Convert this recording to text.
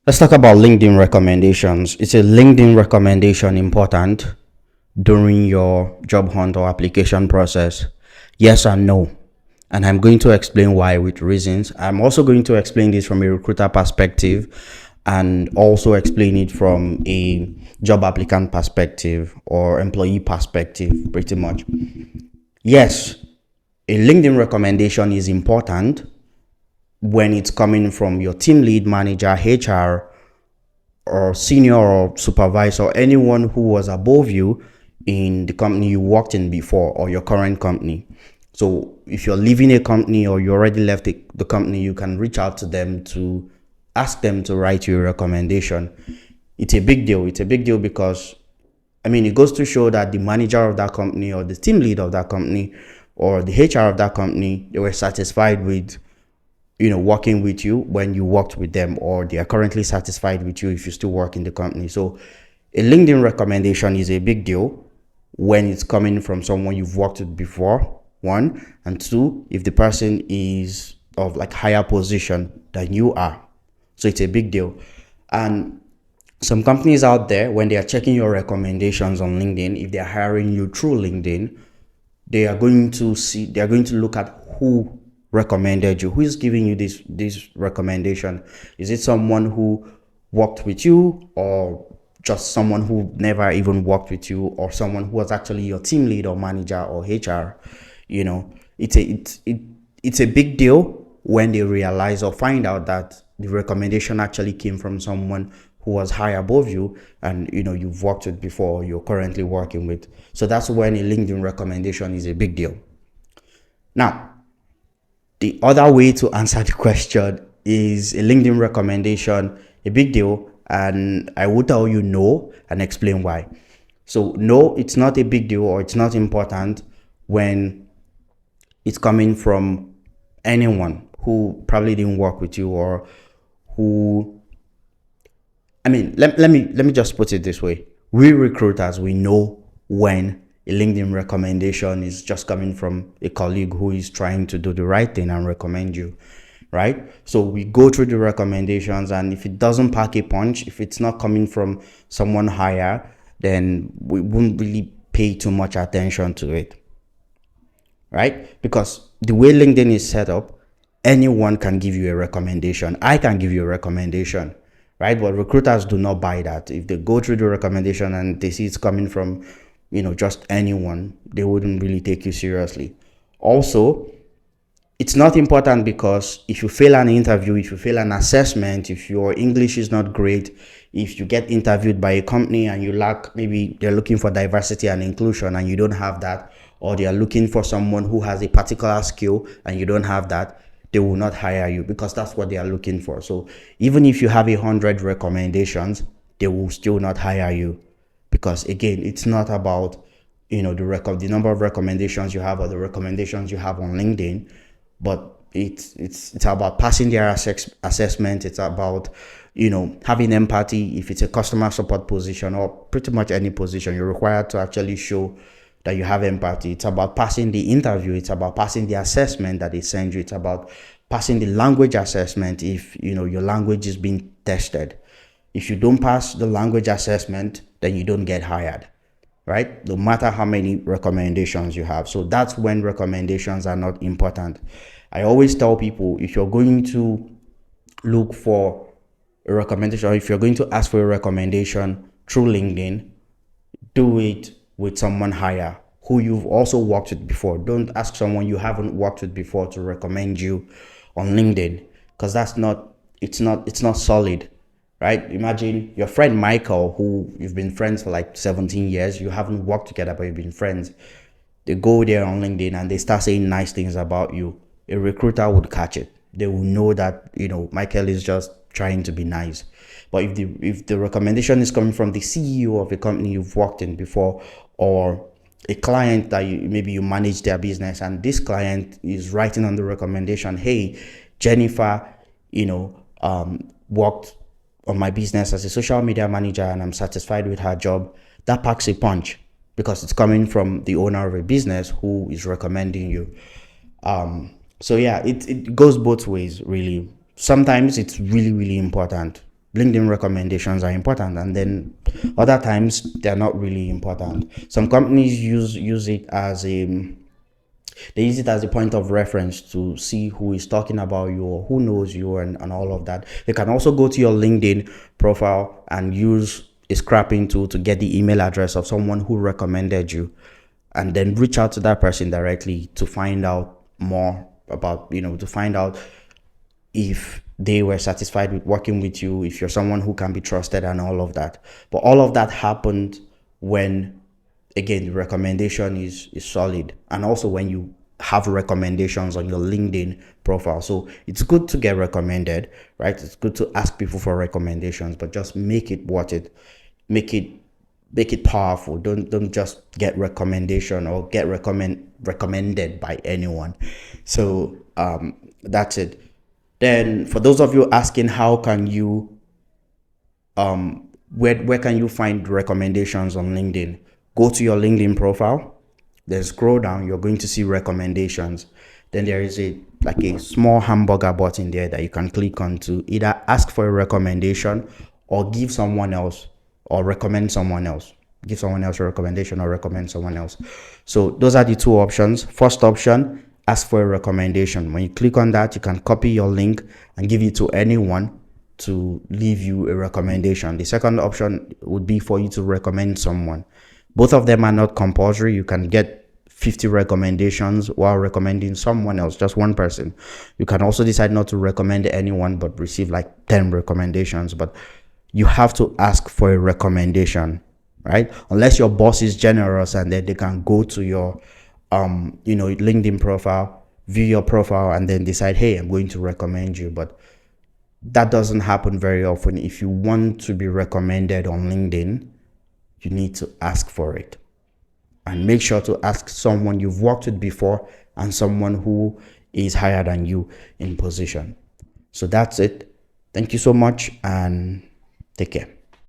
Let's talk about LinkedIn recommendations. Is a LinkedIn recommendation important during your job hunt or application process? Yes and no. And I'm going to explain why with reasons. I'm also going to explain this from a recruiter perspective and also explain it from a job applicant perspective or employee perspective, pretty much. Yes, a LinkedIn recommendation is important when it's coming from your team lead, manager, HR, or senior or supervisor, or anyone who was above you in the company you worked in before or your current company. So if you're leaving a company or you already left the company, you can reach out to them to ask them to write you a recommendation. It's a big deal. It's a big deal because it goes to show that the manager of that company or the team lead of that company or the HR of that company, they were satisfied with working with you when you worked with them, or they are currently satisfied with you if you still work in the company. So a LinkedIn recommendation is a big deal when it's coming from someone you've worked with before, one, and two, if the person is of like higher position than you are. So it's a big deal. And some companies out there, when they are checking your recommendations on LinkedIn, if they're hiring you through LinkedIn, they are going to look at who recommended you, who is giving you this recommendation. Is it someone who worked with you, or just someone who never even worked with you, or someone who was actually your team lead or manager or HR? It's a big deal when they realize or find out that the recommendation actually came from someone who was high above you, and you've worked with before, or you're currently working with. So that's when a LinkedIn recommendation is a big deal. Now, the other way to answer the question, is a LinkedIn recommendation a big deal? And I will tell you no and explain why. So no, it's not a big deal or it's not important when it's coming from anyone who probably didn't work with you, or who let me just put it this way. We recruiters, we know when a LinkedIn recommendation is just coming from a colleague who is trying to do the right thing and recommend you, right? So we go through the recommendations, and if it doesn't pack a punch, if it's not coming from someone higher, then we won't really pay too much attention to it, right? Because the way LinkedIn is set up, anyone can give you a recommendation. I can give you a recommendation, right? But recruiters do not buy that. If they go through the recommendation and they see it's coming from, just anyone, they wouldn't really take you seriously. Also, it's not important because if you fail an interview, if you fail an assessment, if your English is not great, if you get interviewed by a company and you lack, maybe they're looking for diversity and inclusion and you don't have that, or they are looking for someone who has a particular skill and you don't have that, they will not hire you because that's what they are looking for. So even if you have 100 recommendations, they will still not hire you, because again, it's not about the number of recommendations you have or the recommendations you have on LinkedIn, but it's about passing their assessment. It's about having empathy. If it's a customer support position or pretty much any position, you're required to actually show that you have empathy. It's about passing the interview. It's about passing the assessment that they send you. It's about passing the language assessment if your language is being tested. If you don't pass the language assessment, then you don't get hired, right? No matter how many recommendations you have. So that's when recommendations are not important. I always tell people, if you're going to look for a recommendation, or if you're going to ask for a recommendation through LinkedIn, do it with someone higher who you've also worked with before. Don't ask someone you haven't worked with before to recommend you on LinkedIn, because it's not solid, right? Imagine your friend Michael, who you've been friends for like 17 years, you haven't worked together, but you've been friends. They go there on LinkedIn and they start saying nice things about you. A recruiter would catch it. They will know that, Michael is just trying to be nice. But if the recommendation is coming from the CEO of a company you've worked in before, or a client that maybe you manage their business, and this client is writing on the recommendation, hey, Jennifer, worked on my business as a social media manager and I'm satisfied with her job, that packs a punch because it's coming from the owner of a business who is recommending you. So yeah, it goes both ways, really. Sometimes it's really, really important LinkedIn recommendations are important, and then other times they're not really important. Some companies use it as a they use it as a point of reference to see who is talking about you or who knows you, and all of that. You can also go to your LinkedIn profile and use a scrapping tool to get the email address of someone who recommended you, and then reach out to that person directly to find out more about, to find out if they were satisfied with working with you, if you're someone who can be trusted, and all of that. But all of that happened when, again, the recommendation is solid, and also when you have recommendations on your LinkedIn profile. So it's good to get recommended, right? It's good to ask people for recommendations, but just make it worth it. Make it powerful. Don't just get recommendation or get recommended by anyone. So that's it. Then for those of you asking, how can you where can you find recommendations on LinkedIn? Go to your LinkedIn profile, then scroll down. You're going to see recommendations. Then there is a small hamburger button there that you can click on to either ask for a recommendation or give someone else, or recommend someone else. Give someone else a recommendation or recommend someone else. So those are the two options. First option, ask for a recommendation. When you click on that, you can copy your link and give it to anyone to leave you a recommendation. The second option would be for you to recommend someone. Both of them are not compulsory. You can get 50 recommendations while recommending someone else, just one person. You can also decide not to recommend anyone but receive like 10 recommendations. But you have to ask for a recommendation, right? Unless your boss is generous and then they can go to your LinkedIn profile, view your profile, and then decide, hey, I'm going to recommend you. But that doesn't happen very often. If you want to be recommended on LinkedIn, you need to ask for it, and make sure to ask someone you've worked with before and someone who is higher than you in position. So that's it. Thank you so much, and take care.